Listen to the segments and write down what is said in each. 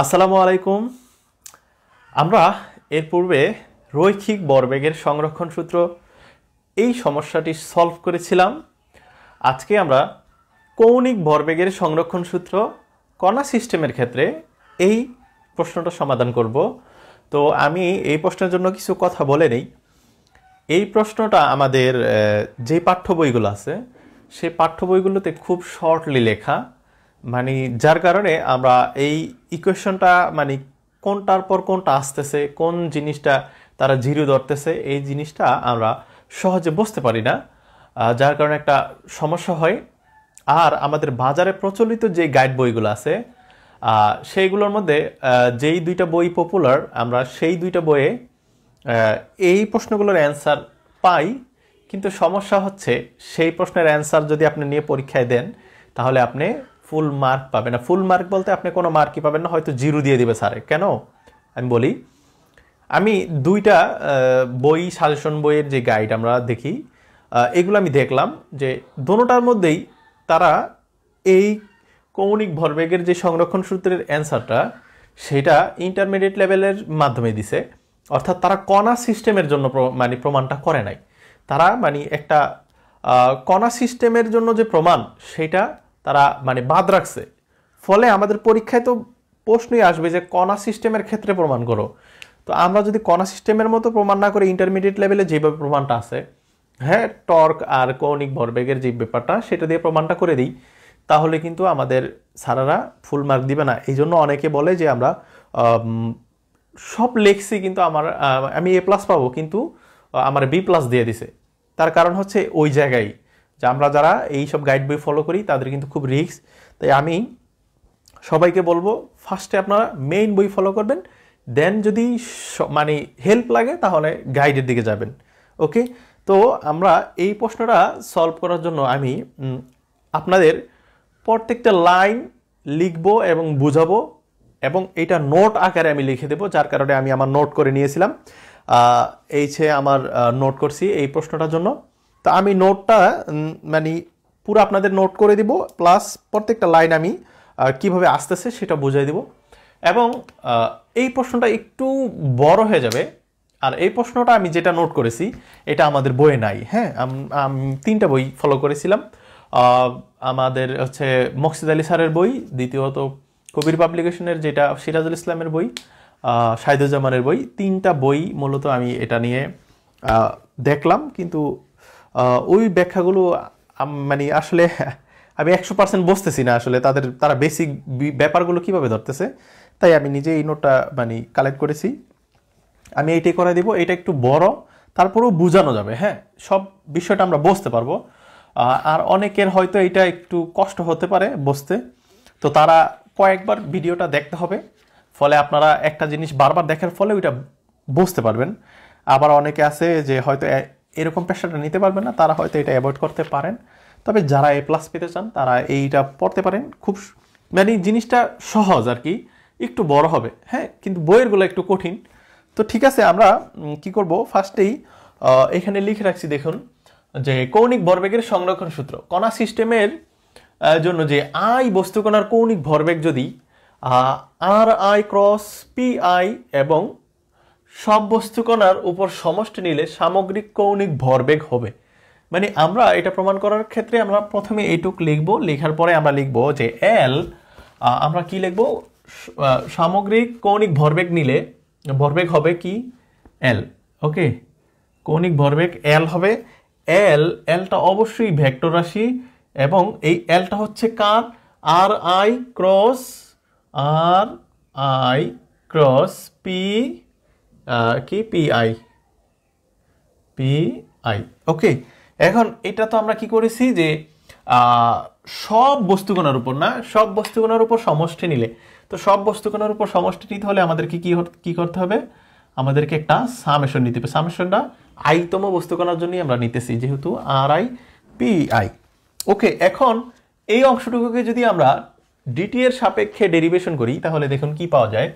আসসালামু আলাইকুম। আমরা এর পূর্বে রৈখিক ভরবেগের সংরক্ষণ সূত্র এই সমস্যাটি সলভ করেছিলাম। আজকে আমরা কৌণিক ভরবেগের সংরক্ষণ সূত্র কণা সিস্টেমের ক্ষেত্রে এই প্রশ্নটা সমাধান করব। তো আমি এই প্রশ্নের জন্য কিছু কথা বলে নেই। এই প্রশ্নটা আমাদের যে পাঠ্য বইগুলো আছে সেই পাঠ্য বইগুলোতে খুব শর্টলি লেখা, মানে যার কারণে আমরা এই ইকুয়েশনটা মানে কোনটার পর কোনটা আসতেছে, কোন জিনিসটা তারা জিরো ধরতেছে, এই জিনিসটা আমরা সহজে বুঝতে পারি না, যার কারণে একটা সমস্যা হয়। আর আমাদের বাজারে প্রচলিত যে গাইড বইগুলো আছে সেইগুলোর মধ্যে যেই দুইটা বই পপুলার, আমরা সেই দুইটা বইয়ে এই প্রশ্নগুলোর অ্যান্সার পাই। কিন্তু সমস্যা হচ্ছে সেই প্রশ্নের অ্যান্সার যদি আপনি নিয়ে পরীক্ষায় দেন তাহলে আপনি ফুল মার্ক পাবেন না। ফুল মার্ক বলতে আপনি কোনো মার্কই পাবেন না, হয়তো জিরো দিয়ে দিবে স্যারে। কেন আমি বলি, আমি দুইটা বই, সাজেশন বইয়ের যে গাইড আমরা দেখি, এগুলো আমি দেখলাম যে দোনোটার মধ্যেই তারা এই কৌণিক ভরবেগের যে সংরক্ষণ সূত্রের অ্যান্সারটা সেটা ইন্টারমিডিয়েট লেভেলের মাধ্যমে দিছে। অর্থাৎ তারা কণা সিস্টেমের জন্য মানে প্রমাণটা করে নাই। তারা মানে একটা কণা সিস্টেমের জন্য যে প্রমাণ সেটা তারা মানে বাদ রাখছে। ফলে আমাদের পরীক্ষায় তো প্রশ্নই আসবে যে কণা সিস্টেমের ক্ষেত্রে প্রমাণ করো। তো আমরা যদি কণা সিস্টেমের মতো প্রমাণ না করে ইন্টারমিডিয়েট লেভেলে যেভাবে প্রমাণটা আছে, হ্যাঁ, টর্ক আর কৌণিক ভরবেগের যে ব্যাপারটা সেটা দিয়ে প্রমাণটা করে দিই, তাহলে কিন্তু আমাদের স্যারেরা ফুল মার্ক দিবে না। এই জন্য অনেকে বলে যে আমরা সব লেখছি কিন্তু আমি A+ পাবো, কিন্তু আমার B+ দিয়ে দিছে। তার কারণ হচ্ছে ওই জায়গায় যে আমরা যারা এইসব গাইড বই ফলো করি তাদের কিন্তু খুব রিস্ক। তাই আমি সবাইকে বলবো, ফার্স্টে আপনারা মেইন বই ফলো করবেন, দেন যদি মানে হেল্প লাগে তাহলে গাইডের দিকে যাবেন। ওকে, তো আমরা এই প্রশ্নটা সলভ করার জন্য আমি আপনাদের প্রত্যেকটা লাইন লিখবো এবং বুঝাবো, এবং এটা নোট আকারে আমি লিখে দেবো, যার কারণে আমি আমার নোট করে নিয়েছিলাম। আমার নোট করছি এই প্রশ্নটার জন্য। তো আমি নোটটা মানে পুরো আপনাদের নোট করে দিব, প্লাস প্রত্যেকটা লাইন আমি কিভাবে আসতেছে সেটা বুঝাই দিব। এবং এই প্রশ্নটা একটু বড় হয়ে যাবে। আর এই প্রশ্নটা আমি যেটা নোট করেছি এটা আমাদের বইয়ে নাই। হ্যাঁ, আমি 3টা বই ফলো করেছিলাম। আমাদের হচ্ছে মকসিদ আলী স্যারের বই, দ্বিতীয়ত কবির পাবলিকেশনের যেটা সিরাজুল ইসলামের বই, শাহিদুজ্জামানের বই, 3টা বই মূলত আমি এটা নিয়ে দেখলাম। কিন্তু ওই ব্যাখ্যাগুলো মানে আসলে আমি 100% বুঝতেছি না আসলে তারা বেসিক ব্যাপারগুলো কিভাবে ধরতেছে। তাই আমি নিজে এই নোটটা মানে কালেক্ট করেছি, আমি এইটাই করে দিব। এটা একটু বড়, তারপরেও বোঝানো যাবে। হ্যাঁ, সব বিষয়টা আমরা বুঝতে পারবো। আর অনেকের হয়তো এটা একটু কষ্ট হতে পারে বুঝতে, তো তারা কয়েকবার ভিডিওটা দেখতে হবে। ফলে আপনারা একটা জিনিস বারবার দেখার ফলে ওইটা বুঝতে পারবেন। আবার অনেকে আছে যে হয়তো এরকম পেশাটা নিতে পারবেন না, তারা হয়তো এটা অ্যাভয়েড করতে পারেন। তবে যারা A+ পেতে চান তারা এইটা পড়তে পারেন। খুব মানে জিনিসটা সহজ আর কি, একটু বড় হবে, হ্যাঁ, কিন্তু বইয়েরগুলো একটু কঠিন। তো ঠিক আছে, আমরা কি করব, ফার্স্টেই এখানে লিখে রাখছি, দেখুন যে কৌণিক ভরবেগের সংরক্ষণ সূত্র কণা সিস্টেমের জন্য যে বস্তুকণার কৌণিক ভরবেগ যদি RI ক্রস PI এবং সব বস্তুকণার উপর সমষ্টি নিলে সামগ্রিক কৌণিক ভরবেগ হবে। মানে আমরা এটা প্রমাণ করার ক্ষেত্রে আমরা প্রথমে এইটুক লিখবো, লেখার পরে আমরা লিখবো যে L, আমরা কি লিখবো, সামগ্রিক কৌণিক ভরবেগ নিলে ভরবেগ হবে কি L। ওকে, কৌণিক ভরবেগ L হবে। Lটা অবশ্যই ভেক্টর রাশি, এবং এই Lটা হচ্ছে কার, RI ক্রস PI। ওকে, এখন এটা তো আমরা কি করেছি যে সব বস্তুকণার উপর না, সব বস্তুকণার উপর সমষ্টি নিলে, তো সব বস্তুকণার উপর সমষ্টি নিতে হলে আমাদেরকে কি করতে হবে, আমাদেরকে একটা সামেশন নিতে হবে। সামেশনটা তম বস্তুকণার জন্যই আমরা নিতেছি, যেহেতু RI PI। ওকে, এখন এই অংশটুকুকে যদি আমরা ডিটি এর সাপেক্ষে ডেরিভেশন করি তাহলে দেখুন কি পাওয়া যায়।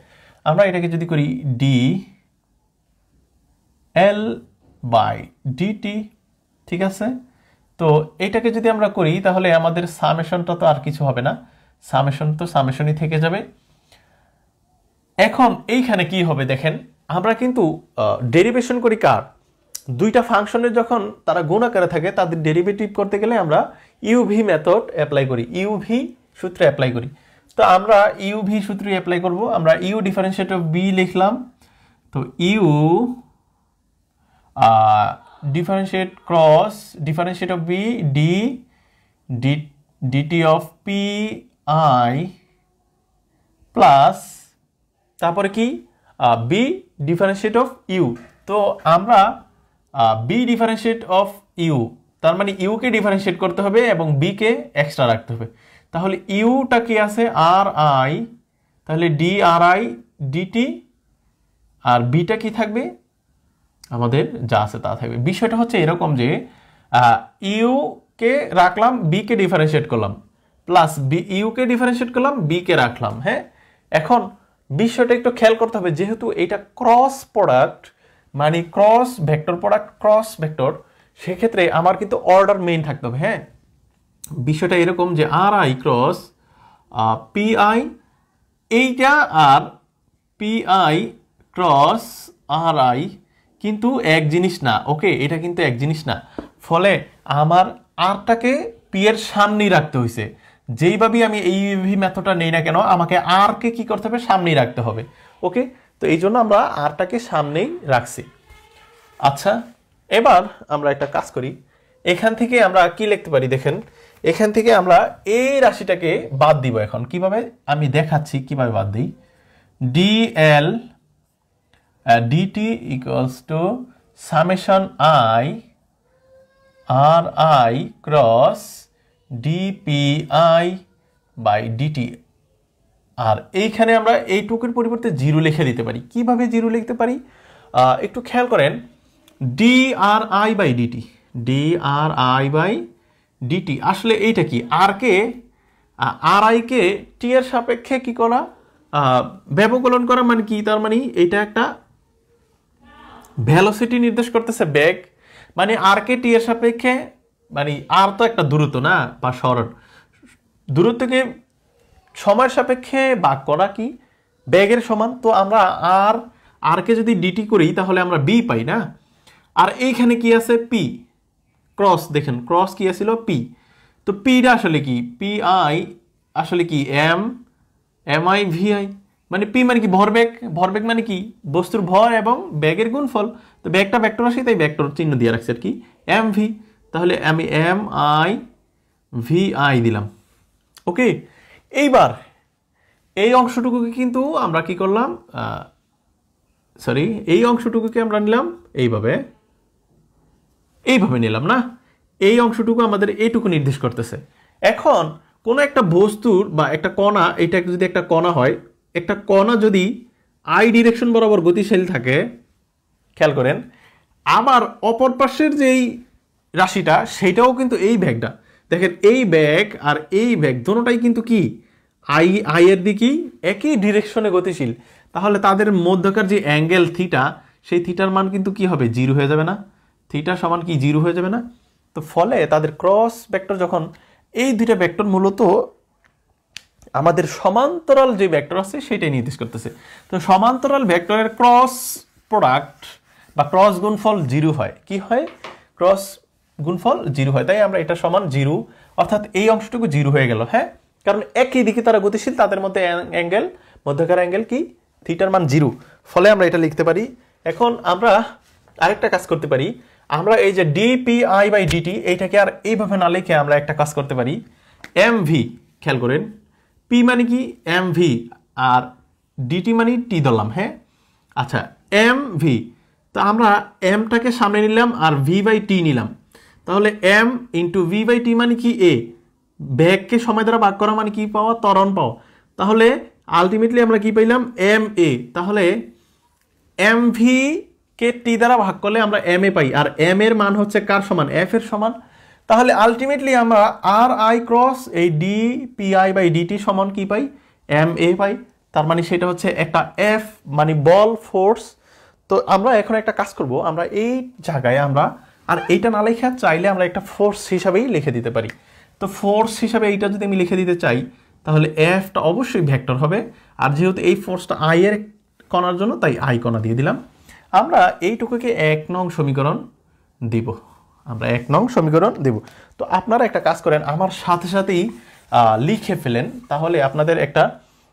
আমরা এটাকে যদি করি dL/dt, ঠিক আছে। তো এটাকে যদি আমরা করি তাহলে আমাদের সামেশনটা তো আর কিছু হবে না, সামেশন তো সামেশনই থেকে যাবে। এখন এইখানে কি হবে দেখেন, আমরা কিন্তু ডেরিভেশন করি কার, দুইটা ফাংশনের যখন তারা গুণ আকারে থাকে তাদের ডেরিভেটিভ করতে গেলে আমরা ইউভি মেথড অ্যাপ্লাই করি, ইউভি সূত্র অ্যাপ্লাই করি। তো আমরা ইউভি সূত্র অ্যাপ্লাই করব। আমরা ইউ ডিফারেন্সিয়েট অফ বি লিখলাম, তো you differentiate cross differentiate of B D DT of P I plus তারপরে কি বি ডিফারেন্সিয়েট অফ ইউ। তো আমরা বি ডিফারেন্সিয়েট অফ ইউ, তার মানে ইউকে ডিফারেন্সিয়েট করতে হবে এবং বিকে এক্সট্রা রাখতে হবে। তাহলে ইউটা কি আছে আর আই, তাহলে ডি আর আই ডিটি, আর বিটা কি থাকবে আমাদের যা আছে তা থাকবে। বিষয়টা হচ্ছে এরকম যে ইউকে রাখলাম, বিকে ডিফারেন্সিয়েট করলাম, প্লাস ইউকে ডিফারেন্সিয়েট করলাম, বিকে রাখলাম। হ্যাঁ, এখন বিষয়টা একটু খেয়াল করতে হবে, যেহেতু এটা ক্রস প্রোডাক্ট মানে cross vector product cross vector, সেক্ষেত্রে আমার কিন্তু অর্ডার মেইন থাকতে হবে। হ্যাঁ, বিষয়টা এরকম যে R I cross P I, এইটা আর P I cross R I কিন্তু এক জিনিস না। ওকে, এটা কিন্তু এক জিনিস না, ফলে আমার আরটাকে পি এর সামনেই রাখতে হয়েছে। যেইভাবেই আমি এই ইউভি মেথডটা নেই না কেন, আমাকে আরকে কি করতে হবে, সামনেই রাখতে হবে। ওকে, তো এই জন্য আমরা আরটাকে সামনেই রাখছি। আচ্ছা, এবার আমরা একটা কাজ করি, এখান থেকে আমরা কি লিখতে পারি দেখেন, এখান থেকে আমরা এই রাশিটাকে বাদ দিব। এখন কিভাবে আমি দেখাচ্ছি কিভাবে বাদ দিই। DL DT equals to summation I R I cross DPI by DT. আর এইখানে আমরা এইটুকুর পরিবর্তে জিরো লিখে দিতে পারি। কিভাবে জিরো লিখতে পারি একটু খেয়াল করেন, D R I by DT, D R I by DT, আসলে এইটা কি, আর কে আর আই কে টি এর সাপেক্ষে কি করা, ব্যবকলন করা, মানে কি, তার মানে এটা একটা ভেলোসিটি নির্দেশ করতেছে, বেগ, মানে আর কে টি এর সাপেক্ষে, মানে আর তো একটা দূরত্ব না বা সরণ, দূরত্বকে সময়ের সাপেক্ষে ভাগ করা কি বেগের সমান। তো আমরা আর কে যদি ডিটি করি তাহলে আমরা বি পাই না। আর এইখানে কি আছে, পি ক্রস, দেখেন ক্রস কি আছিল, পি। তো পিটা আসলে কি, পি আই আসলে কি এম আই ভি আই, মানে পি মানে কি ভরবেগ, ভরবেগ মানে কি বস্তুর ভর এবং বেগের গুণফল। তো বেগটা ভেক্টর আসে, তাই ভেক্টর চিহ্ন দিয়ে রাখছে আর কি, এম ভি। তাহলে আমি এম আই ভি আই দিলাম। ওকে, এইবার এই অংশটুকুকে কিন্তু আমরা কি করলাম, সরি, এই অংশটুকুকে আমরা নিলাম এইভাবে নিলাম না, এই অংশটুকু আমাদের এইটুকু নির্দেশ করতেছে। এখন কোনো একটা বস্তুর বা একটা কণা, এটা যদি একটা কণা হয়, একটা কণা যদি আই ডিরেকশন বরাবর গতিশীল থাকে, খেয়াল করেন, আবার অপর পাশের যেই রাশিটা সেইটাও কিন্তু এই ব্যাগটা, দেখেন এই ব্যাগ আর এই ব্যাগ দুটোটাই কিন্তু কি আই এর দিকেই একই ডিরেকশনে গতিশীল। তাহলে তাদের মধ্যকার যে অ্যাঙ্গেল থিটা, সেই থিটার মান কিন্তু কি হবে, জিরো হয়ে যাবে না, থিটা সমান কি জিরো হয়ে যাবে না। তো ফলে তাদের ক্রস ভেক্টর, যখন এই দুইটা ভেক্টর মূলত আমাদের সমান্তরাল যে ভেক্টর আছে সেটাই নির্দেশ করতেছে। তো সমান্তরাল ভেক্টরের ক্রস প্রোডাক্ট বা ক্রস গুণফল জিরো হয়। কি হয়, ক্রস গুণফল জিরো হয়, তাই আমরা এটা সমান জিরো, অর্থাৎ এই অংশটুকু জিরো হয়ে গেল। হ্যাঁ, কারণ একই দিকে তারা গতিশীল, তাদের মধ্যে অ্যাঙ্গেল, মধ্যকার অ্যাঙ্গেল কি, থিটার মান জিরো, ফলে আমরা এটা লিখতে পারি। এখন আমরা আরেকটা কাজ করতে পারি, আমরা এই যে ডিপিআই বাই ডিটি এইটাকে আর এইভাবে না লিখে আমরা একটা কাজ করতে পারি, এম ভি, খেয়াল করেন, পি মানে কি এম ভি আর ডিটি মানে টি ধরলাম। হ্যাঁ, আচ্ছা, এম ভি, তো আমরা এমটাকে সামনে নিলাম আর ভি বাই টি নিলাম, তাহলে M into V by T মানে কি এ, বেগকে সময় দ্বারা ভাগ করা মানে কি পাওয়া, ত্বরণ পাওয়া। তাহলে আলটিমেটলি আমরা কি পাইলাম, এম এ। তাহলে এম ভি কে টি দ্বারা ভাগ করলে আমরা M A pi, R M এর মান হচ্ছে কার সমান, এফ এর সমান। তাহলে আলটিমেটলি আমরা আর আই ক্রস এই D P I by DT সমান কি পাই, এম এ পাই। তার মানে সেটা হচ্ছে একটা এফ মানে বল, ফোর্স। তো আমরা এখন একটা কাজ করব, আমরা এই জায়গায় আমরা আর এইটা না লেখা চাইলে আমরা একটা ফোর্স হিসাবেই লিখে দিতে পারি। তো ফোর্স হিসাবে এইটা যদি আমি লিখে দিতে চাই, তাহলে এফটা অবশ্যই ভেক্টর হবে। আর যেহেতু এই ফোর্সটা আই এর কণার জন্য, তাই আই কণা দিয়ে দিলাম। আমরা এইটুকুকে 1 নং সমীকরণ দিব, আমরা 1 নং সমীকরণ দেব। তো আপনারা একটা কাজ করেন, আমার সাথে সাথেই লিখে ফেলেন, তাহলে আপনাদের একটা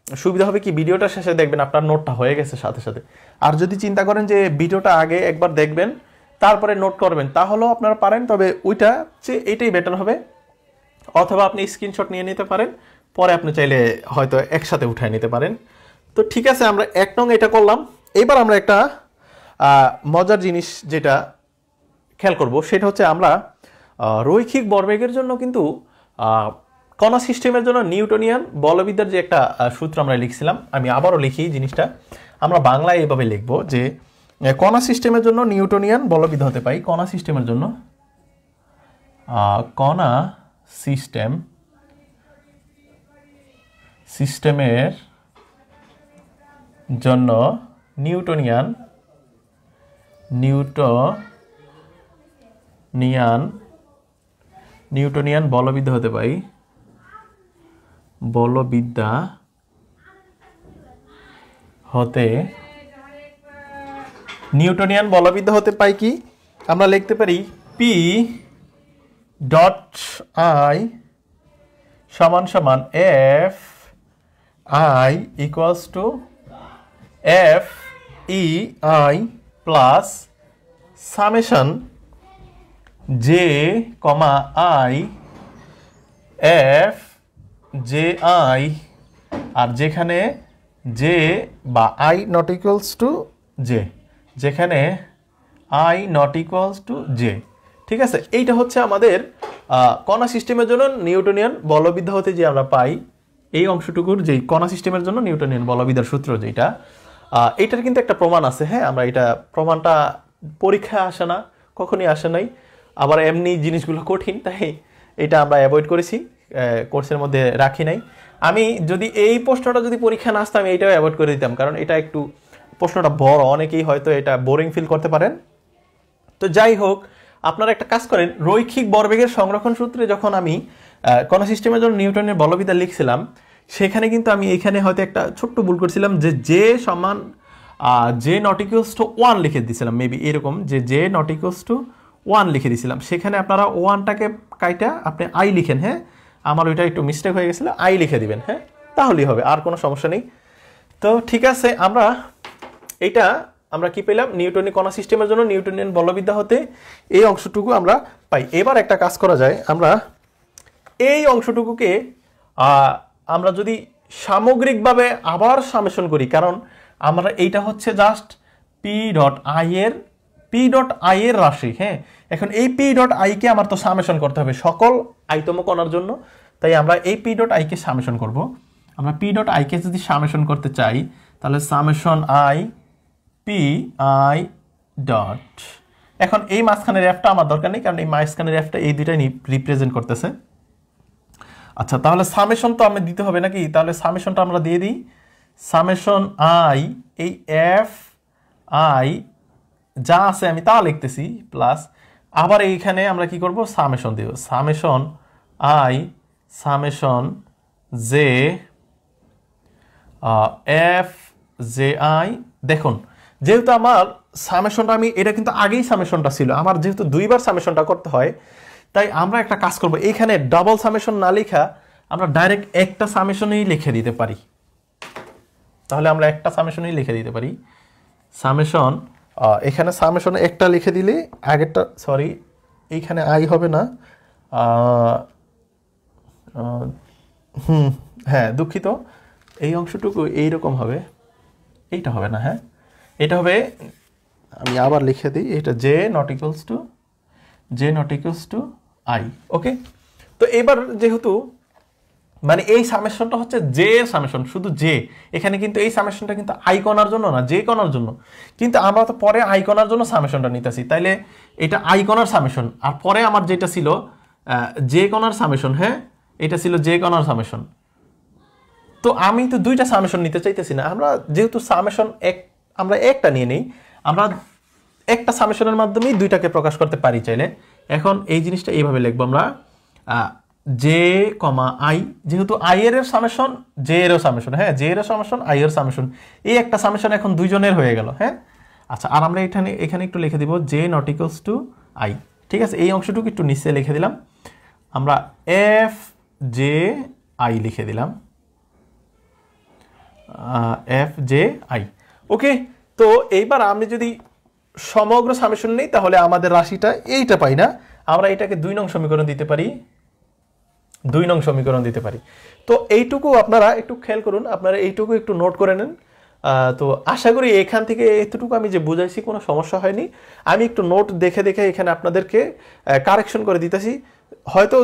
সুবিধা হবে কি, ভিডিওটা শেষে দেখবেন আপনার নোটটা হয়ে গেছে সাথে সাথে। আর যদি চিন্তা করেন যে ভিডিওটা আগে একবার দেখবেন তারপরে নোট করবেন, তাহলেও আপনারা পারেন, তবে ওইটা চেয়ে এটাই বেটার হবে। অথবা আপনি স্ক্রিনশট নিয়ে নিতে পারেন, পরে আপনি চাইলে হয়তো একসাথে উঠায় নিতে পারেন। তো ঠিক আছে, আমরা 1 নং এটা করলাম। এবার আমরা একটা মজার জিনিস যেটা খেয়াল করব, সেটা হচ্ছে আমরা রৈখিক ভরবেগের জন্য কিন্তু কণা সিস্টেমের জন্য নিউটনিয়ান বলবিদ্যার যে একটা সূত্র আমরা লিখছিলাম, আমি আবারও লিখি জিনিসটা। আমরা বাংলায় এভাবে লিখব যে কণা সিস্টেমের জন্য নিউটনিয়ান বলবিদ্যা হতে পাই। কণা সিস্টেমের জন্য, কণা সিস্টেমের জন্য নিউটনিয়ান বলবিদ্যা হতে পাই। বলবিদ্যা হতে নিউটনিয়ান বলবিদ্যা হতে পাই কি, আমরা লিখতে পারি পি ডট আই সমান সমান F I equals to F E I plus summation J comma I F J I, আর যেখানে জে বা I not equals to J, যেখানে I not equals to J. ঠিক আছে, এইটা হচ্ছে আমাদের কণা সিস্টেমের জন্য নিউটনিয়ান বলবিদ্যা হতে যে আমরা পাই এই অংশটুকুর, যেই কণা সিস্টেমের জন্য নিউটনিয়ান বলবিদ্যার সূত্র যেটা, এইটার কিন্তু একটা প্রমাণ আছে। হ্যাঁ, আমরা এটা প্রমাণটা পরীক্ষায় আসে না, কখনই আসে নাই, আবার এমনি জিনিসগুলো কঠিন, তাই এটা আমরা অ্যাভয়েড করেছি, কোর্সের মধ্যে রাখি নাই। আমি যদি এই প্রশ্নটা যদি পরীক্ষা না আসতাম, এইটাও অ্যাভয়েড করে দিতাম, কারণ এটা একটু প্রশ্নটা বড়, অনেকেই হয়তো এটা বোরিং ফিল করতে পারেন। তো যাই হোক, আপনারা একটা কাজ করেন, রৈখিক ভরবেগের সংরক্ষণ সূত্রে যখন আমি কণা সিস্টেমের জন্য নিউটনের বলবিদ্যা লিখছিলাম, সেখানে কিন্তু আমি এখানে হয়তো একটা ছোট্ট ভুল করছিলাম, যে জে সমান জে নট ইকুয়ালস টু 1 লিখে দিয়েছিলাম, মেবি এরকম, যে জে নট ইকুয়ালস টু 1 লিখে দিয়েছিলাম। সেখানে আপনারা 1টাকে কাইটা আপনি আই লিখেন। হ্যাঁ, আমার ওইটা একটু মিস্টেক হয়ে গেছিলো, আই লিখে দিবেন। হ্যাঁ, তাহলেই হবে, আর কোনো সমস্যা নেই। তো ঠিক আছে, আমরা কি পেলাম, নিউটনের কণা সিস্টেমের জন্য নিউটনিয়ান বলবিদ্যা হতে এই অংশটুকু আমরা পাই। এবার একটা কাজ করা যায়, আমরা এই অংশটুকুকে আমরা যদি সামগ্রিকভাবে আবার সামেশন করি, কারণ আমরা এইটা হচ্ছে জাস্ট পি ডট আই এর রাশি। হ্যাঁ, এখন এই পি ডট আইকে আমার তো সামেশন করতে হবে সকল আইতম কণার জন্য, তাই আমরা এই পি ডট আইকে সামেশন করব। আমরা পি ডট আইকে যদি সামেশন করতে চাই, তাহলে summation I P I dot, এখন এই মাঝখানের এফটা আমার দরকার নেই, কারণ এই মাঝখানের এফটা এই দুইটাই রিপ্রেজেন্ট করতেছে। আচ্ছা, তাহলে সামেশন তো আমরা দিতে হবে নাকি, তাহলে সামেশনটা আমরা দিয়ে দিই। সামেশন আই, এই এফ আই যা আছে আমি তা লিখতেছি, প্লাস আবার এইখানে আমরা কি করব, সামেশন দিব। Summation I summation J F J I. দেখুন, যেহেতু আমার সামেশনটা, আমি এটা কিন্তু আগেই সামেশনটা ছিল আমার, যেহেতু দুইবার সামেশনটা করতে হয়, তাই আমরা একটা কাজ করব, এইখানে ডাবল সামেশন না লেখা আমরা ডাইরেক্ট একটা সামেশনেই লিখে দিতে পারি। তাহলে আমরা একটা সামেশনেই লিখে দিতে পারি। সামেশন, এখানে সামেশনে একটা লিখে দিলে আগেরটা, সরি এইখানে আই হবে না, হ্যাঁ দুঃখিত, এই অংশটুকু এইরকম হবে, এইটা হবে না। হ্যাঁ, এটা হবে, আমি আবার লিখে দিই, এটা J not equals to I. Okay, তো এবার যেহেতু মানে এই সামেশনটা হচ্ছে জে এর সামেশন, শুধু জে, এখানে কিন্তু এই সামেশনটা কিন্তু আই কণার জন্য না, জে কণার জন্য, কিন্তু আমরা তো পরে আই কণার জন্য সামেশনটা নিতেছি, তাইলে এটা আই কণার সামেশন, আর পরে আমার যেটা ছিল জে কণার সামেশন। হ্যাঁ, এটা ছিল জে কণার সামেশন। তো আমি তো দুইটা সামেশন নিতে চাইতেছি না, আমরা যেহেতু সামেশন আমরা একটা নিয়ে নেই, আমরা একটা সামেশনের মাধ্যমেই দুইটাকে প্রকাশ করতে পারি চাইলে। এখন এই জিনিসটা এইভাবে লিখবো আমরা, জে কমা আই, যেহেতু আই এর সামেশন জে এরও সামেশন, হ্যাঁ জে এর সামেশন আই এর সামেশন, এই একটা সামেশন এখন দুইজনের হয়ে গেল। হ্যাঁ আচ্ছা, আর আমরা এখানে একটু লিখে দিব J not equals to I. ঠিক আছে, এই অংশটুকু একটু নিচে লিখে দিলাম, আমরা এফ জে আই লিখে দিলাম, এফ জে আই। ওকে, তো এইবার আমি যদি সমগ্র সামেশন নেই তাহলে আমাদের রাশিটা এইটা পাই না, আমরা এটাকে 2 নং সমীকরণ দিতে পারি, 2 নং সমীকরণ দিতে পারি। তো এইটুকু আপনারা একটু খেয়াল করুন, আপনারা এইটুকু একটু নোট করে নেন। তো আশা করি এখান থেকে এতটুকু আমি যে বুঝাইছি কোনো সমস্যা হয়নি। আমি একটু নোট দেখে দেখে এখানে আপনাদেরকে কারেকশন করে দিতেছি। হয়তো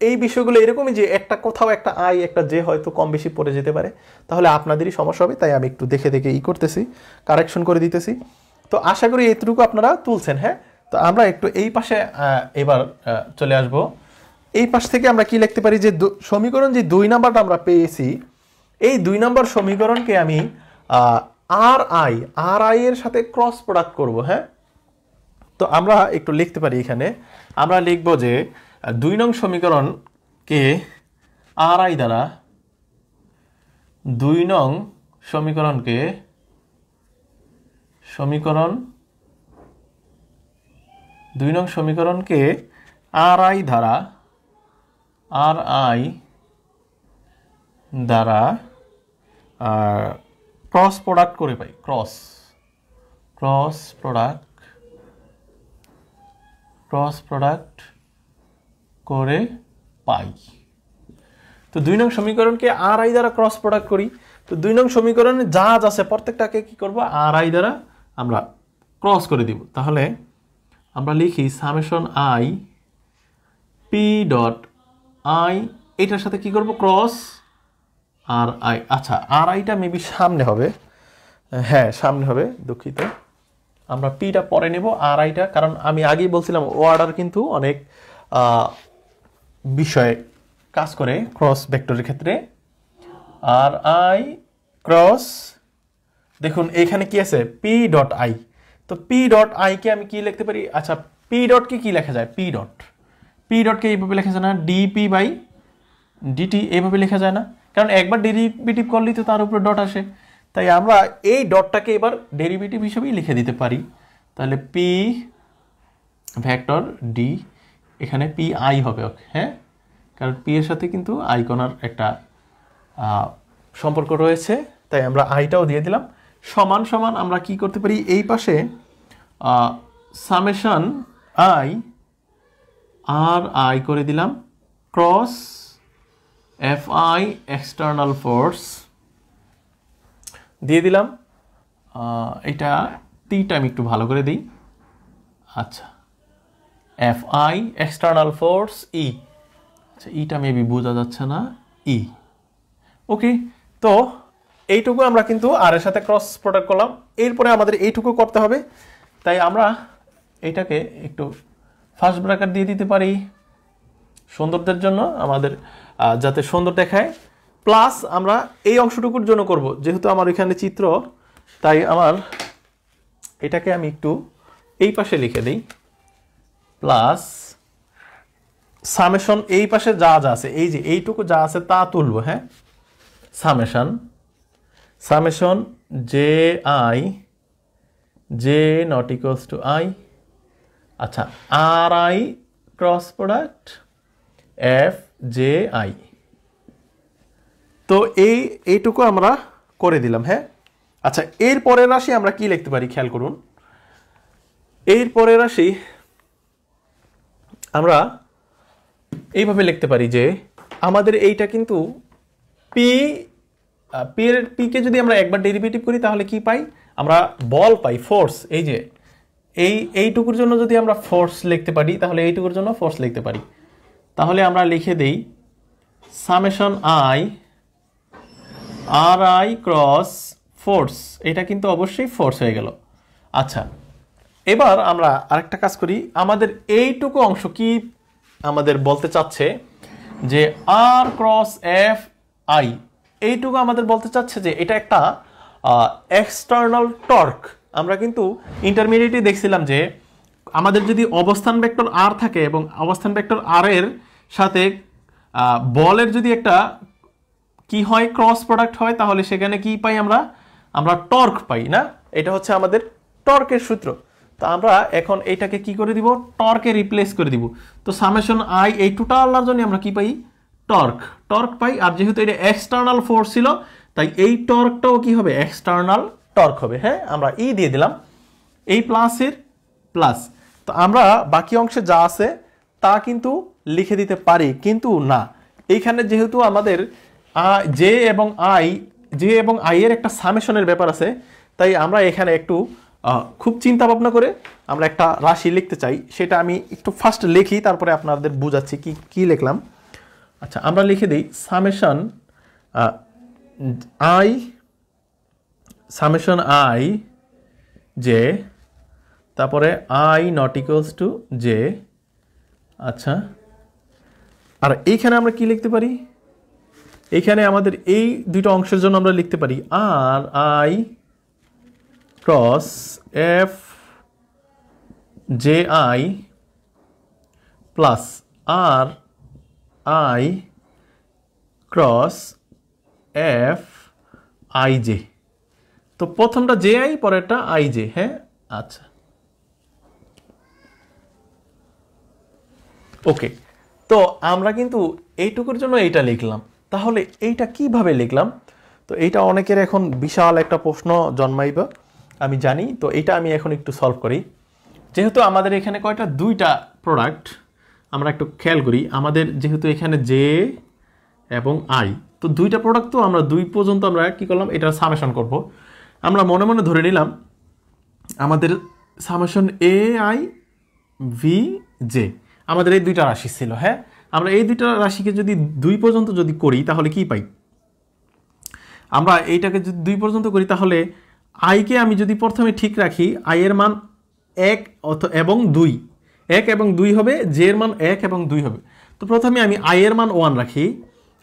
এই বিষয়গুলো এরকমই যে একটা কোথাও একটা আই একটা জে হয়তো কম বেশি পড়ে যেতে পারে, তাহলে আপনাদেরই সমস্যা হবে, তাই আমি একটু দেখে দেখে করতেছি, কারেকশন করে দিতেছি। তো আশা করি এতটুকু আপনারা তুলছেন। হ্যাঁ, তো আমরা একটু এই পাশে এবার চলে আসব। এই পাশ থেকে আমরা কি লিখতে পারি যে সমীকরণ যে 2 নাম্বারটা আমরা পেয়েছি, এই 2 নাম্বার সমীকরণকে আমি আর আই এর সাথে ক্রস প্রোডাক্ট করব। হ্যাঁ, তো আমরা একটু লিখতে পারি, এখানে আমরা লিখব যে 2 নং সমীকরণকে আর আই দ্বারা, 2 নং সমীকরণকে আর আই দ্বারা ক্রস প্রোডাক্ট করে পাই, ক্রস প্রোডাক্ট করে পাই। তো 2 নং সমীকরণকে আর আই দ্বারা ক্রস প্রোডাক্ট করি। তো 2 নং সমীকরণে যা আছে প্রত্যেকটাকে কি করব, আর আই দ্বারা আমরা ক্রস করে দিব। তাহলে আমরা লিখি summation I P dot I, এটার সাথে কি করব, ক্রস আর আই। আচ্ছা, আর আইটা মেবি সামনে হবে, হ্যাঁ সামনে হবে, দুঃখিত, আমরা পিটা পরে নেব আর আইটা, কারণ আমি আগেই বলছিলাম ওয়ার্ডার কিন্তু অনেক বিষয়ে কাজ করে ক্রস ভেক্টরের ক্ষেত্রে। আর আই ক্রস, দেখুন এখানে কি আছে, পি ডট আই। তো পি ডট আইকে আমি কি লিখতে পারি, আচ্ছা পি ডটকে কি লেখা যায়, পি ডটকে এইভাবে লেখা যায় না, ডিপি বাই ডিটি এইভাবে লেখা যায় না, কারণ একবার ডেরিভেটিভ করলেই তো তার উপরে ডট আসে, তাই আমরা এই ডটটাকে এবার ডেরিভেটিভ হিসেবেই লিখে দিতে পারি। তাহলে পি ভেক্টর ডি, এখানে পি আই হবে। হ্যাঁ, কারণ পি এর সাথে কিন্তু আইকনার একটা সম্পর্ক রয়েছে, তাই আমরা আইটাও দিয়ে দিলাম। সমান সমান আমরা কি করতে পারি, এই পাশে সামেশন আই আর আই করে দিলাম, cross F I external force দিয়ে দিলাম। এটা টিটা আমি একটু ভালো করে দিই। আচ্ছা, এফ আই এক্সটার্নাল ফোর্স ই, আচ্ছা ইটা মেবি বোঝা যাচ্ছে না, ই। ওকে, তো এইটুকু আমরা কিন্তু আর এর সাথে ক্রস প্রোডাক্ট করলাম, এরপরে আমাদের এইটুকু করতে হবে, তাই আমরা এটাকে একটু ফার্স্ট ব্র্যাকেট দিয়ে দিতে পারি সৌন্দর্যের জন্য, আমাদের যাতে সুন্দর দেখায়। প্লাস আমরা এই অংশটুকুর জন্য করব, যেহেতু আমার এখানে চিত্র, তাই আমার এটাকে আমি একটু এই পাশে লিখে দিই, প্লাস সামেশন এই পাশে যা যা আছে, এই যে এইটুকু যা আছে তা তুলব। হ্যাঁ, summation J I J not equals to I, আচ্ছা R I cross product F J I. তো এইটুকু আমরা করে দিলাম। হ্যাঁ, আচ্ছা এর পরের রাশি আমরা কি লিখতে পারি খেয়াল করুন, এর পরের রাশি আমরা এইভাবে লিখতে পারি যে আমাদের এইটা কিন্তু পিকে যদি আমরা একবার ডেরিভেটিভ করি তাহলে কি পাই, আমরা বল পাই, ফোর্স। এই যে এইটুকুর জন্য যদি আমরা ফোর্স লিখতে পারি তাহলে এইটুকুর জন্য ফোর্স লিখতে পারি। তাহলে আমরা লিখে দেই summation I R I cross force, এটা কিন্তু অবশ্যই ফোর্স হয়ে গেল। আচ্ছা, এবার আমরা আরেকটা কাজ করি, আমাদের এইটুকু অংশ কি আমাদের বলতে চাচ্ছে যে আর ক্রস এফ আই, এইটুকু আমাদের বলতে চাচ্ছে যে এটা একটা এক্সটার্নাল টর্ক। আমরা কিন্তু ইন্টারমিডিয়েটে দেখছিলাম যে আমাদের যদি অবস্থান ভেক্টর আর থাকে এবং অবস্থান ভেক্টর আর এর সাথে বলের যদি একটা কি হয় ক্রস প্রোডাক্ট হয় তাহলে সেখানে কি পাই আমরা আমরা টর্ক পাই না এটা হচ্ছে আমাদের টর্কের সূত্র তো আমরা এখন এইটাকে কি করে দিব টর্কে রিপ্লেস করে দিব তো সামেশন আই এই টোটালটার জন্য আমরা কি পাই টর্ক পাই আর যেহেতু এটা এক্সটার্নাল ফোর্স ছিল তাই এই টর্কটাও কি হবে এক্সটার্নাল টর্ক হবে হ্যাঁ আমরা ই দিয়ে দিলাম এই প্লাসের প্লাস তো আমরা বাকি অংশে যা আছে তা কিন্তু লিখে দিতে পারি কিন্তু না এইখানে যেহেতু আমাদের জে এবং আই এর একটা সামেশনের ব্যাপার আছে তাই আমরা এখানে একটু খুব চিন্তা ভাবনা করে আমরা একটা রাশি লিখতে চাই সেটা আমি একটু ফার্স্ট লিখি তারপরে আপনাদের বুঝাচ্ছি কি কি লিখলাম আচ্ছা আমরা লিখে দিই সামেশন আই জে তারপরে I not equals to J আচ্ছা আর এইখানে আমরা কি লিখতে পারি এইখানে আমাদের এই দুটো অংশের জন্য আমরা লিখতে পারি R I cross F J I plus R I cross F I J তো প্রথমটা জে আই পরেরটা আই জে হ্যাঁ আচ্ছা ওকে তো আমরা কিন্তু এইটুকুর জন্য এইটা লিখলাম তাহলে এইটা কিভাবে লিখলাম তো এইটা অনেকের এখন বিশাল একটা প্রশ্ন জন্মাইবে আমি জানি তো এইটা আমি এখন একটু সলভ করি যেহেতু আমাদের এখানে কয়টা দুইটা প্রোডাক্ট আমরা একটু খেয়াল করি আমাদের যেহেতু এখানে জে এবং আই তো দুইটা প্রোডাক্ট তো আমরা দুই পর্যন্ত আমরা কি করলাম এটা সামেশন করব আমরা মনে মনে ধরে নিলাম আমাদের summation A I V J আমাদের এই দুইটা রাশি ছিল হ্যাঁ আমরা এই দুইটা রাশিকে যদি দুই পর্যন্ত যদি করি তাহলে কি পাই আমরা এইটাকে যদি দুই পর্যন্ত করি তাহলে আইকে আমি যদি প্রথমে ঠিক রাখি আই এর মান 1 এবং 2 1 এবং 2 হবে জে এর মান 1 এবং 2 হবে তো প্রথমে আমি আই এর মান 1 রাখি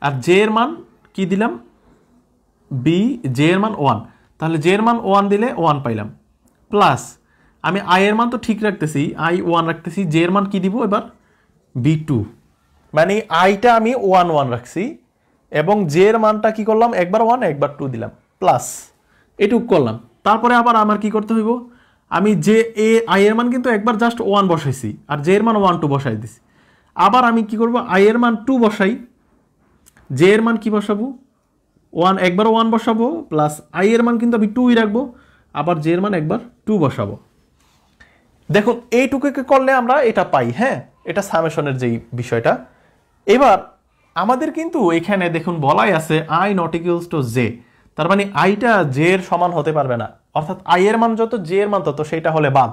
আর জে এর মান কি দিলাম বি জে এর মান 1 তাহলে জে এর মান 1 দিলে 1 পাইলাম প্লাস আমি আই এর মান তো ঠিক রাখতেছি আই 1 রাখতেছি জে এর মান কি দিব এবার বি2 মানে আইটা আমি 1 রাখছি এবং জে এর মানটা কি করলাম একবার 1 একবার 2 দিলাম প্লাস এটুক করলাম তারপরে আবার আমার কি করতে হইব আমি জে এ আই এর মান কিন্তু একবার জাস্ট 1 বসাইছি আর জে এর মান 1 2 বসাই দিছি আবার আমি কি করব আই এর মান 2 বসাই জে এর মান কি বসাবো 1 একবার 1 বসাবো প্লাস আই এর মান কিন্তু আমি 2ই রাখবো আবার জে এর মান একবার 2 বসাবো দেখুন এইটুকুকে করলে আমরা এটা পাই হ্যাঁ এটা সামেশনের যেই বিষয়টা এবার আমাদের কিন্তু এখানে দেখুন বলাই আছে I not equals to J তার মানে আইটা জে এর সমান হতে পারবে না অর্থাৎ আই এর মান যত জে এর মান তত সেটা হলে বাদ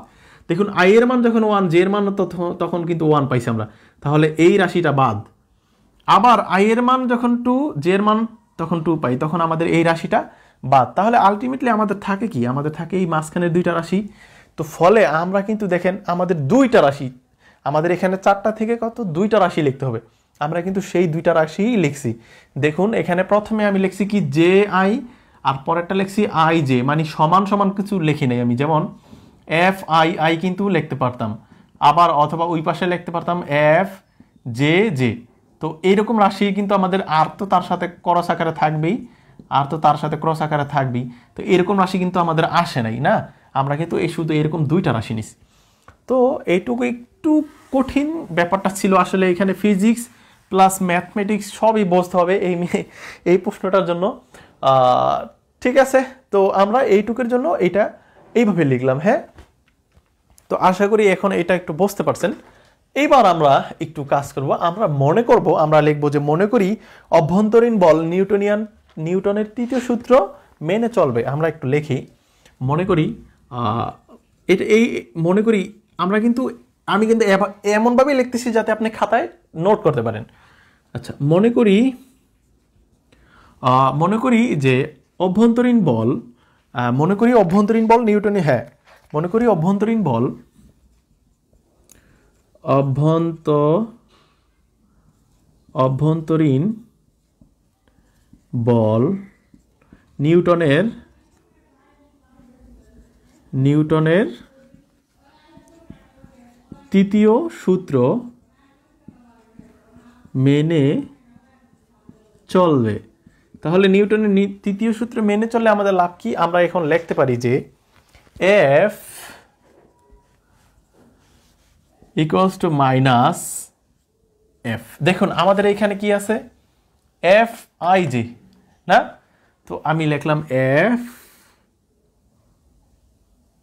দেখুন আই এর মান যখন 1 জে এর মান তখন কিন্তু 1 পাইছি আমরা তাহলে এই রাশিটা বাদ আবার আই এর মান যখন 2 জে এর মান তখন 2 পাই তখন আমাদের এই রাশিটা বাদ তাহলে আলটিমেটলি আমাদের থাকে কি আমাদের থাকে এই মাঝখানের দুইটা রাশি তো ফলে আমরা কিন্তু দেখেন আমাদের দুইটা রাশি আমাদের এখানে 4টা থেকে কত দুইটা রাশি লিখতে হবে আমরা কিন্তু সেই দুইটা রাশিই লিখছি দেখুন এখানে প্রথমে আমি লিখছি কি জে আই আর পরেরটা লিখছি আই জে মানে সমান সমান কিছু লিখি নাই আমি যেমন এফ আই কিন্তু লিখতে পারতাম আবার অথবা ওই পাশে লিখতে পারতাম এফ জে জে তো এইরকম রাশি কিন্তু আমাদের আর তো তার সাথে ক্রস আকারে থাকবেই আর তো তার সাথে ক্রস আকারে থাকবেই তো এরকম রাশি কিন্তু আমাদের আসে নাই না আমরা কিন্তু এই শুধু এরকম দুইটা রাশি নিছি তো এইটুকু একটু কঠিন ব্যাপারটা ছিল আসলে এখানে ফিজিক্স প্লাস ম্যাথমেটিক্স সবই বুঝতে হবে এই প্রশ্নটার জন্য ঠিক আছে তো আমরা এইটুকুর জন্য এটা এইভাবে লিখলাম হ্যাঁ তো আশা করি এখন এটা একটু বুঝতে পারছেন এইবার আমরা একটু কাজ করব আমরা মনে করব আমরা লিখব যে মনে করি অভ্যন্তরীণ বল নিউটনের তৃতীয় সূত্র মেনে চলবে আমরা একটু লিখি মনে করি এটা এই মনে করি আমরা কিন্তু আমি কিন্তু এমনভাবেই লিখতেছি যাতে আপনি খাতায় নোট করতে পারেন আচ্ছা মনে করি যে অভ্যন্তরীণ বল নিউটনে হ্যাঁ মনে করি অভ্যন্তরীণ বল নিউটনের তৃতীয় সূত্র মেনে চলবে। তাহলে নিউটনের তৃতীয় সূত্র মেনে চললে আমাদের লাভ কি? আমরা এখন লিখতে পারি যে F equals to minus F. দেখুন আমাদের এখানে কি আছে? এফ আই জে না? তো আমি লিখলাম এফ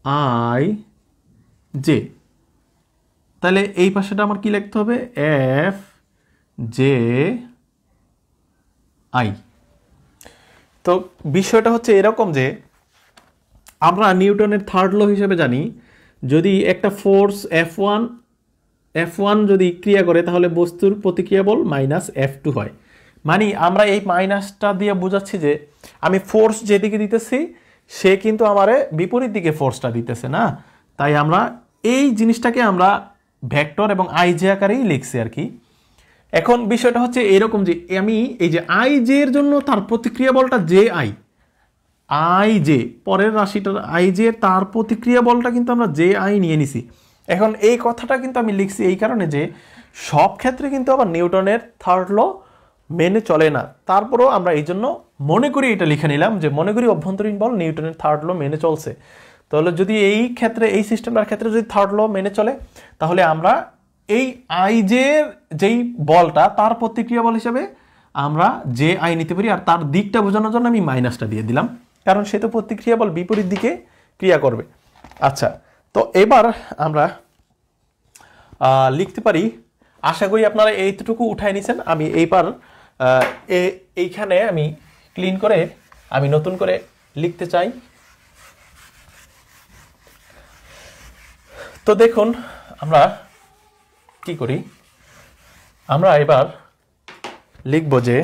আই জে। তাহলে এই পাশেটা আমার কি লিখতে হবে? F J I. তো বিষয়টা হচ্ছে এরকম যে আমরা নিউটনের থার্ড ল হিসেবে জানি, যদি একটা ফোর্স F1 যদি ক্রিয়া করে তাহলে বস্তুর প্রতিক্রিয়া বল মাইনাস F2 হয়। মানে আমরা এই মাইনাসটা দিয়ে বোঝাচ্ছি যে আমি ফোর্স যেদিকে দিতেছি সে কিন্তু আমারে বিপরীত দিকে ফোর্সটা দিতেছে না। তাই আমরা এই জিনিসটাকে আমরা ভেক্টর এবং আইজে আকারেই লিখছি আর কি। এখন বিষয়টা হচ্ছে এরকম যে আমি এই যে আই জে এর জন্য তার প্রতিক্রিয়া বলটা জে আই জে, পরের রাশিটার আই জে তার প্রতিক্রিয়া বলটা কিন্তু আমরা জে আই নিয়ে নিছি। এখন এই কথাটা কিন্তু আমি লিখছি এই কারণে যে সব ক্ষেত্রে কিন্তু আবার নিউটনের থার্ড ল মেনে চলে না। তারপরেও আমরা এই জন্য মনে করি এটা লিখে নিলাম যে মনে করি অভ্যন্তরীণ বল নিউটনের থার্ড ল মেনে চলছে। তাহলে যদি এই ক্ষেত্রে এই সিস্টেমটার ক্ষেত্রে যদি থার্ড ল মেনে চলে তাহলে আমরা এই আই জে যেই বলটা তার প্রতিক্রিয়া বল হিসেবে আমরা জে আই নিতে পারি। আর তার দিকটা বোঝানোর জন্য আমি মাইনাসটা দিয়ে দিলাম, কারণ সে তো প্রতিক্রিয়া বল বিপরীত দিকে ক্রিয়া করবে। আচ্ছা, তো এবার আমরা লিখতে পারি, আশা করি আপনারা এইটুকু উঠাই নিছেন। আমি এইবার এইখানে আমি ক্লিন করে আমি নতুন করে লিখতে চাই। তো দেখুন আমরা কি করি, আমরা এবার লিখব যে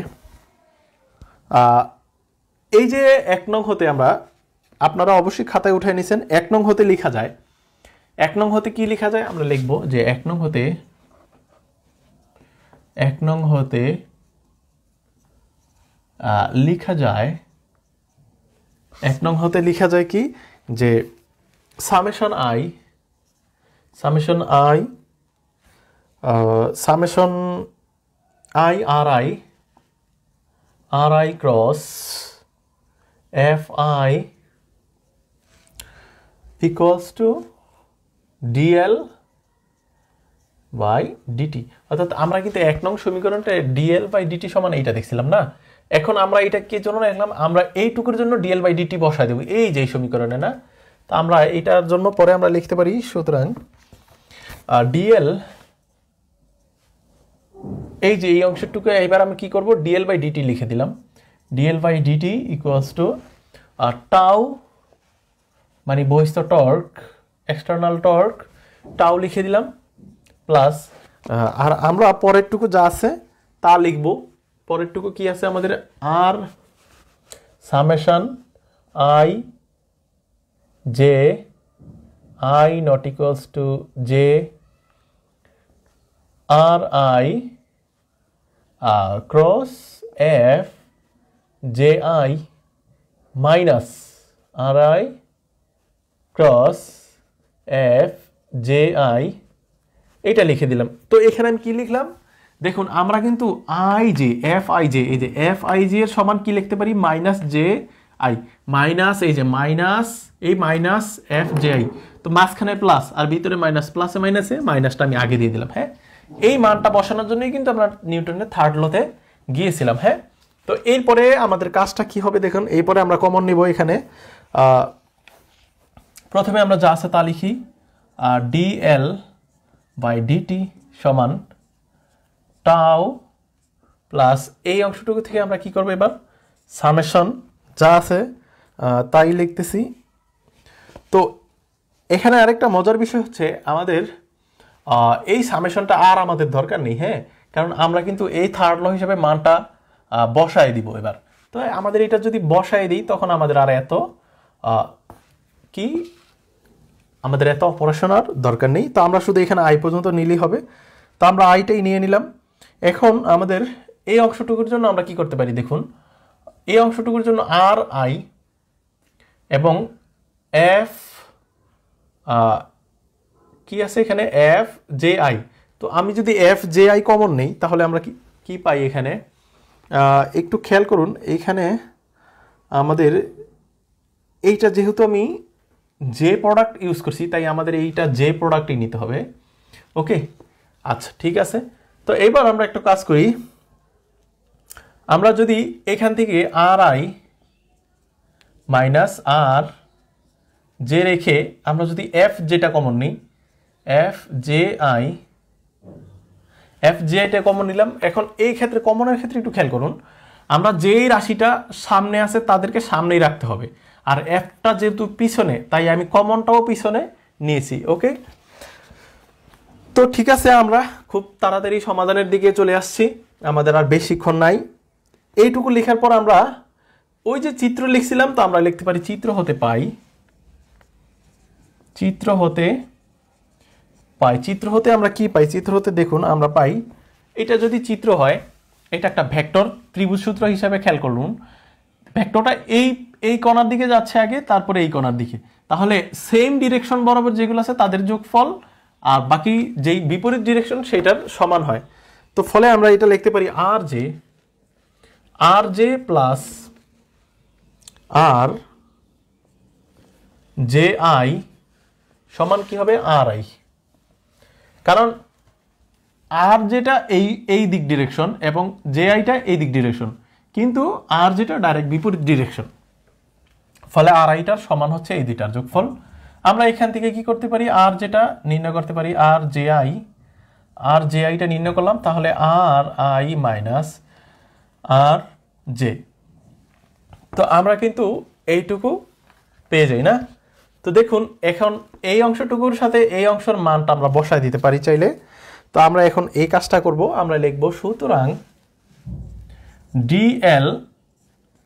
এই যে 1 নং হতে আমরা, আপনারা অবশ্যই খাতায় উঠাই নিছেন, 1 নং হতে লেখা যায়। 1 নং হতে কি লেখা যায়? আমরা লিখব যে 1 নং হতে লেখা যায়, 1 নং হতে লেখা যায় কি যে summation I R I cross F I equals to DL by DT. অর্থাৎ আমরা কিন্তু 1 নং সমীকরণটা ডিএল বাই ডিটি সমান এইটা দেখছিলাম না। এখন আমরা এটা কি জন্য লিখলাম? আমরা এইটুকুর জন্য ডিএল বাই ডিটি বসাই দেব এই যে সমীকরণে না। তো আমরা এটার জন্য পরে আমরা লিখতে পারি, সুতরাং ডিএল এই যে এই অংশটুকু এবার আমি কি করব? ডিএল বাই ডিটি লিখে দিলাম। DL by DT equals to tau মানে বহিস্থ টর্ক, এক্সটার্নাল টর্ক টাউ লিখে দিলাম, প্লাস আর আমরা পরেরটুকু যা আছে তা লিখব। পরেরটুকু কি আছে আমাদের? আর summation I J I not equals to J R I cross F J I minus R I cross F J I, এটা লিখে দিলাম। তো এখানে আমি কি লিখলাম? দেখুন আমরা কিন্তু I J F I J, এই যে এফ আই জে এর সমান কি লিখতে পারি? মাইনাস জে আই, মাইনাস এই যে মাইনাস এই মাইনাস এফ জে আই, তো মাঝখানে প্লাস আর ভিতরে মাইনাস, প্লাসে মাইনাসে মাইনাসটা আমি আগে দিয়ে দিলাম। হ্যাঁ, এই মানটা বসানোর জন্যই কিন্তু আমরা নিউটনের থার্ড লতে গিয়েছিলাম। হ্যাঁ, তো এরপরে আমাদের কাজটা কি হবে দেখুন। এরপরে আমরা কমন নিব এখানে। প্রথমে আমরা যা আছে তা লিখি, ডিএল বাই ডিটি সমান টাউ প্লাস এই অংশটুকু থেকে আমরা কি করব? এবার সামেশন যা আছে তাই লিখতেছি। তো এখানে আরেকটা মজার বিষয় হচ্ছে আমাদের এই সামেশনটা আর আমাদের দরকার নেই। হ্যাঁ, কারণ আমরা কিন্তু এই থার্ড ল হিসেবে মানটা বসায় দিব এবার। তো আমাদের এটা যদি বসায় দিই তখন আমাদের আর এত আমাদের এত অপারেশনার দরকার নেই। তো আমরা শুধু এখানে আই পর্যন্ত নিলেই হবে। তো আমরা আইটাই নিয়ে নিলাম। এখন আমাদের এই অংশটুকুর জন্য আমরা কি করতে পারি দেখুন, এই অংশটুকুর জন্য আর আই এবং এফ কি আছে এখানে? F J I. তো আমি যদি এফ জে আই কমন নেই তাহলে আমরা কি পাই এখানে? একটু খেয়াল করুন, এইখানে আমাদের এইটা যেহেতু আমি যে প্রোডাক্ট ইউজ করছি তাই আমাদের এইটা যে প্রোডাক্টই নিতে হবে। ওকে, আচ্ছা ঠিক আছে। তো এবার আমরা একটা কাজ করি, আমরা যদি এখান থেকে আর আই মাইনাস আর জে রেখে আমরা যদি এফ যেটা কমন নিই, এফ জে আইটা কমন নিলাম। এখন এই ক্ষেত্রে কমনের ক্ষেত্রে একটু খেয়াল করুন, আমরা যেই রাশিটা সামনে আছে তাদেরকে সামনেই রাখতে হবে, আর এফটা যেহেতু পিছনে তাই আমি কমনটাও পিছনে নিয়েছি। ওকে, তো ঠিক আছে, আমরা খুব তাড়াতাড়ি সমাধানের দিকে চলে আসছি, আমাদের আর বেশিক্ষণ নাই। এইটুকু লেখার পর আমরা ওই যে চিত্র লিখছিলাম, তো আমরা লিখতে পারি চিত্র হতে পাই, চিত্র হতে আমরা কি পাই? চিত্র হতে দেখুন আমরা পাই, এটা যদি চিত্র হয়, এটা একটা ভেক্টর ত্রিভুজ সূত্র হিসাবে খেয়াল করুন, ভেক্টরটা এই কণার দিকে যাচ্ছে আগে, তারপরে এই কণার দিকে, তাহলে সেম ডিরেকশন বরাবর যেগুলো আছে তাদের যোগফল আর বাকি যেই বিপরীত ডিরেকশন সেটার সমান হয়। তো ফলে আমরা এটা লিখতে পারি R J plus R J I সমান কি হবে? R I. কারণ আর যেটা এই দিক ডিরেকশন এবং জে আইটা এই দিক ডিরেকশন, কিন্তু আর যেটা ডাইরেক্ট বিপরীত ডিরেকশন, ফলে আর আইটার সমান হচ্ছে এই দুইটার যোগফল। আমরা এখান থেকে কি করতে পারি? আর যেটা নির্ণয় করতে পারি আর জে আইটা নির্ণয় করলাম, তাহলে আর আই মাইনাস আর জে। তো আমরা কিন্তু এইটুকু পেয়ে যাই না? তো দেখুন এখন এই অংশটুকুর সাথে এই অংশের মানটা আমরা বসায় দিতে পারি চাইলে। তো আমরা এখন এই কাজটা করব, আমরা লিখব সুতরাং ডিএল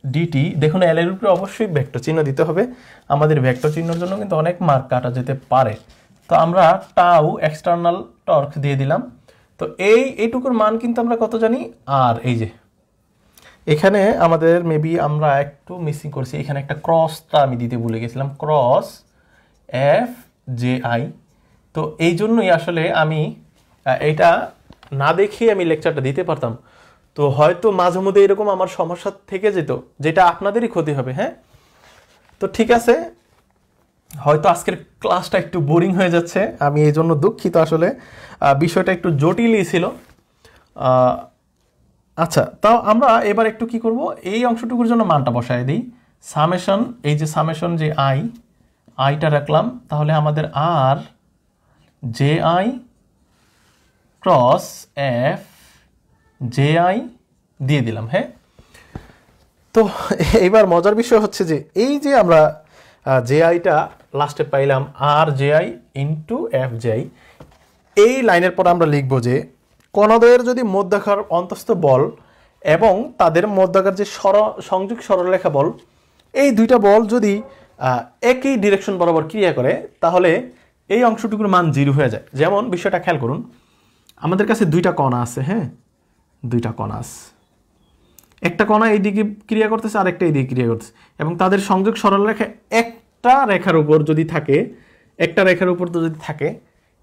ডিটি, দেখুন এল এর উপরে অবশ্যই ভেক্টর চিহ্ন দিতে হবে, আমাদের ভেক্টর চিহ্নের জন্য কিন্তু অনেক মার্ক কাটা যেতে পারে। তো আমরা টাউ এক্সটার্নাল টর্ক দিয়ে দিলাম। তো এইটুকুর মান কিন্তু আমরা কত জানি? আর এই যে এখানে আমাদের মেবি আমরা একটু মিসিং করছি, এখানে একটা ক্রসটা আমি দিতে ভুলে গেছিলাম, ক্রস এফ জে আই। তো এই জন্যই আসলে আমি এটা না দেখেই আমি লেকচারটা দিতে পারতাম। তো হয়তো মাঝে মধ্যে এরকম আমার সমস্যা থেকে যেত, যেটা আপনাদেরই ক্ষতি হবে। হ্যাঁ, তো ঠিক আছে, হয়তো আজকের ক্লাসটা একটু বোরিং হয়ে যাচ্ছে, আমি এই জন্য দুঃখিত। আসলে বিষয়টা একটু জটিলই ছিল। আচ্ছা, তাও আমরা এবার একটু কি করব, এই অংশটুকুর জন্য মানটা বসায় দিই, সামেশন, এই যে সামেশন যে আইটা রাখলাম, তাহলে আমাদের R J I cross F J I দিয়ে দিলাম। হ্যাঁ, তো এইবার মজার বিষয় হচ্ছে যে এই যে আমরা জে আইটা লাস্টে পাইলাম R J I into F J I, এই লাইনের পর আমরা লিখব যে কণাদ্বয়ের যদি মধ্যাকার অন্তস্থ বল এবং তাদের মধ্যাকার যে সংযোগ সরলরেখা বল, এই দুইটা বল যদি একই ডিরেকশন বরাবর ক্রিয়া করে, তাহলে এই অংশটুকুর মান 0 হয়ে যায়। যেমন বিষয়টা খেয়াল করুন, আমাদের কাছে দুইটা কণা আছে। হ্যাঁ, দুইটা কণা আছে, একটা কণা এইদিকে ক্রিয়া করতেছে আর একটা এইদিকে ক্রিয়া করতেছে, এবং তাদের সংযোগ সরলরেখা একটা রেখার উপর যদি থাকে,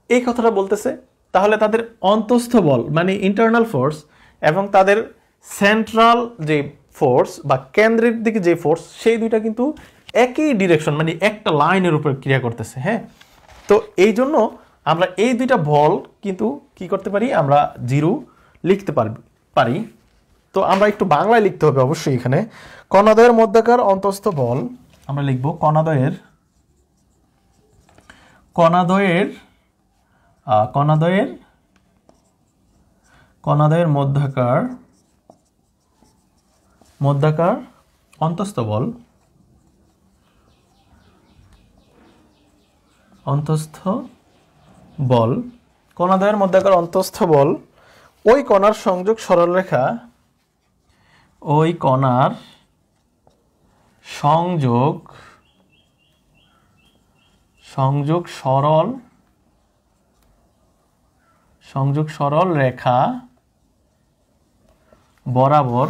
এই কথাটা বলতেছে, তাহলে তাদের অন্তস্থ বল মানে ইন্টারনাল ফোর্স এবং তাদের সেন্ট্রাল যে ফোর্স বা কেন্দ্রের দিকে যে ফোর্স, সেই দুইটা কিন্তু একই ডিরেকশন মানে একটা লাইনের উপর ক্রিয়া করতেছে। হ্যাঁ, তো এই জন্য আমরা এই দুইটা বল কিন্তু কি করতে পারি, আমরা 0 লিখতে পারি। তো আমরা একটু বাংলায় লিখতে হবে অবশ্যই। এখানে কণাদ্বয়ের মধ্যাকার অন্তস্থ বল আমরা লিখব কণাদ্বয়ের মধ্যাকার অন্তস্থ বল কণাদ্বয়ের মধ্যাকার অন্তস্থ বল, ওই কণার সংযোগ সরলরেখা, ওই কণার সংযোগ সরল রেখা বরাবর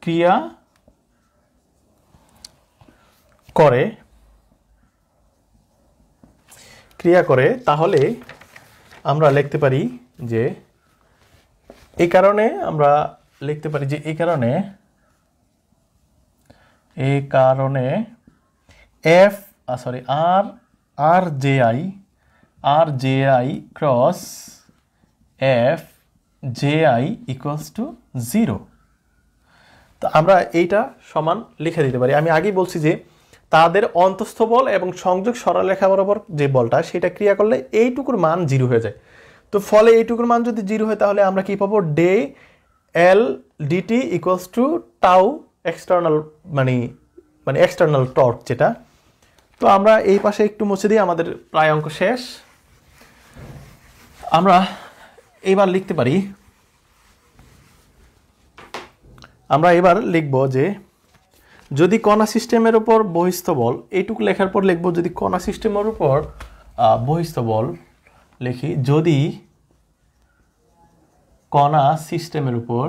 ক্রিয়া করে, তাহলে আমরা লিখতে পারি যে এই কারণে আমরা লিখতে পারি যে এই কারণে F sorry R J I cross F J I equals to 0। তো আমরা এইটা সমান লিখে দিতে পারি। আমি আগেই বলছি যে তাদের অন্তঃস্থ বল এবং সংযোগ সরলরেখা বরাবর যে বলটা সেটা ক্রিয়া করলে এইটুকুর মান 0 হয়ে যায়। তো ফলে এইটুকুর মান যদি 0 হয় তাহলে আমরা কি পাবো, D L DT equals to tau external মানে এক্সটার্নাল টর্ক যেটা। তো আমরা এই পাশে একটু মুছে দিই, আমাদের প্রায় অঙ্ক শেষ। আমরা এইবার লিখতে পারি, আমরা এবার লিখব যে যদি কণা সিস্টেমের উপর বহিস্থ বল, এইটুকু লেখার পর লিখব যদি কণা সিস্টেমের উপর বহিস্থ বল লিখি, যদি কণা সিস্টেমের উপর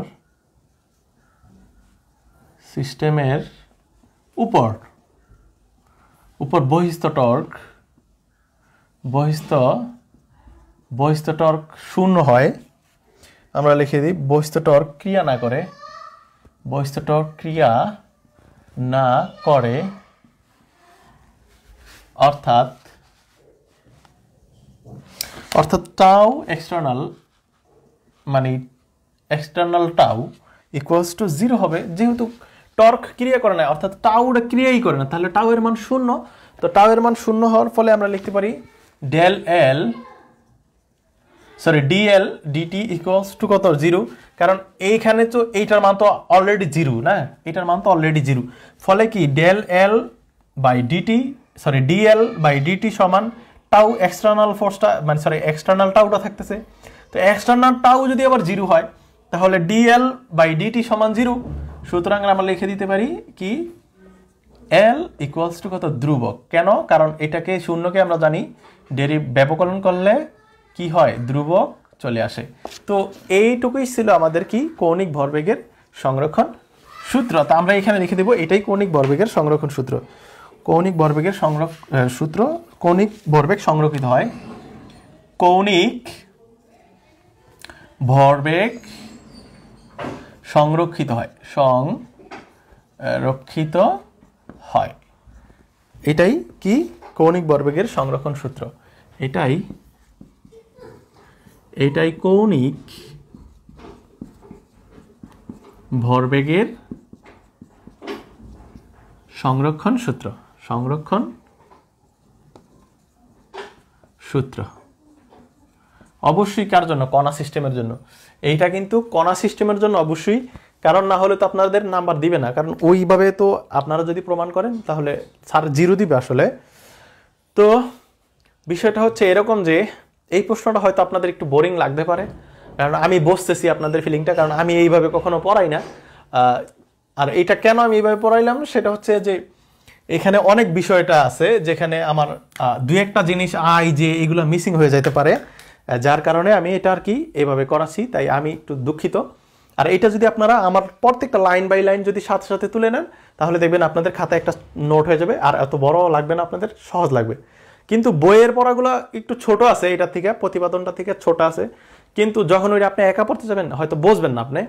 বহিস্থ টর্ক 0 হয়, আমরা লিখে দিই বহিস্থ টর্ক ক্রিয়া না করে অর্থাৎ tau external tau equals to 0 হবে। যেহেতু টর্ক ক্রিয়া করে না অর্থাৎ টাউটা ক্রিয়াই করে না, তাহলে টাউ এর মান 0। তো টাউ এর মান 0 হওয়ার ফলে আমরা লিখতে পারি ডিএল ডিটি ইকুয়ালস টু কত, 0। কারণ এইখানে তো এইটার মান তো অলরেডি 0 না, এটার মান তো অলরেডি 0। ফলে কি ডিএল বাই ডিটি সমান টাউ এক্সটার্নাল ফোর্সটা এক্সটার্নাল টাউটা থাকতেছে। তো এক্সটার্নাল টাউ যদি আবার 0 হয় তাহলে ডিএল বাই ডিটি সমান 0। সুতরাং আমরা লিখে দিতে পারি কি এল ইকুয়ালস টু কত, ধ্রুবক। কেন? কারণ এটাকে শূন্যকে আমরা জানি ব্যবকলন করলে কি হয়, ধ্রুবক চলে আসে। তো এইটুকুই ছিল আমাদের কি কৌণিক ভরবেগের সংরক্ষণ সূত্র। তা আমরা এখানে লিখে দেব এটাই কৌণিক ভরবেগের সংরক্ষণ সূত্র। কৌণিক ভরবেগ সংরক্ষিত হয়, কৌণিক ভরবেগ সংরক্ষিত হয়। এটাই কি কৌণিক ভরবেগের সংরক্ষণ সূত্র। এটাই কৌণিক ভরবেগের সংরক্ষণ সূত্র। অবশ্যই কার জন্য? কণা সিস্টেমের জন্য। এইটা কিন্তু কণা সিস্টেমের জন্য অবশ্যই, কারণ না হলে তো আপনাদের নাম্বার দিবে না। কারণ ওইভাবে তো আপনারা যদি প্রমাণ করেন তাহলে স্যার 0 দিবে আসলে। তো বিষয়টা হচ্ছে এরকম যে এই প্রশ্নটা হয়তো আপনাদের একটু বোরিং লাগতে পারে, কারণ আমি বুঝতেছি আপনাদের ফিলিংটা, কারণ আমি এইভাবে কখনো পড়াই না। আর এটা কেন আমি এইভাবে পড়াইলাম সেটা হচ্ছে যে এখানে অনেক বিষয়টা আছে যেখানে আমার 2-1টা জিনিস এগুলো মিসিং হয়ে যেতে পারে, যার কারণে আমি এটা আর কি এভাবে করাচ্ছি, তাই আমি একটু দুঃখিত। আর এটা যদি আপনারা আমার প্রত্যেকটা লাইন বাই লাইন যদি সাথে সাথে তুলে নেন তাহলে দেখবেন আপনাদের খাতায় একটা নোট হয়ে যাবে, আর এত বড় লাগবে না, আপনাদের সহজ লাগবে। কিন্তু বইয়ের পড়াগুলো একটু ছোট আছে, এটার থেকে প্রতিপাদনটা থেকে ছোট আছে, কিন্তু যখন ওইটা আপনি একা পড়তে যাবেন হয়তো বুঝবেন না আপনি।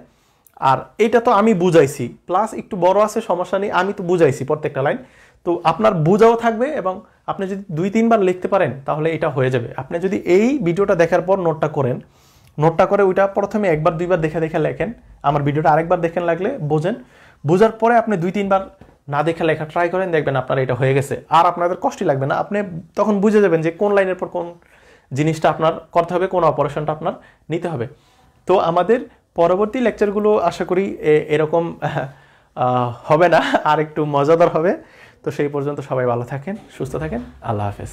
আর এটা তো আমি বুঝাইছি, প্লাস একটু বড় আছে, সমস্যা নেই, আমি তো বুঝাইছি প্রত্যেকটা লাইন। তো আপনার বুঝাও থাকবে এবং আপনি যদি 2-3 বার লিখতে পারেন তাহলে এটা হয়ে যাবে। আপনি যদি এই ভিডিওটা দেখার পর নোটটা করে ওইটা প্রথমে 1-2 বার দেখে লেখেন, আমার ভিডিওটা আরেকবার দেখেন, লাগলে বোঝার পরে আপনি 2-3 বার না দেখে লেখা ট্রাই করেন, দেখবেন আপনার এটা হয়ে গেছে। আর আপনাদের কষ্টই লাগবে না, আপনি তখন বুঝে যাবেন যে কোন লাইনের পর কোন জিনিসটা আপনার করতে হবে, কোন অপারেশনটা আপনার নিতে হবে। তো আমাদের পরবর্তী লেকচারগুলো আশা করি এরকম হবে না, আর একটু মজাদার হবে। তো সেই পর্যন্ত সবাই ভালো থাকেন, সুস্থ থাকেন, আল্লাহ হাফেজ।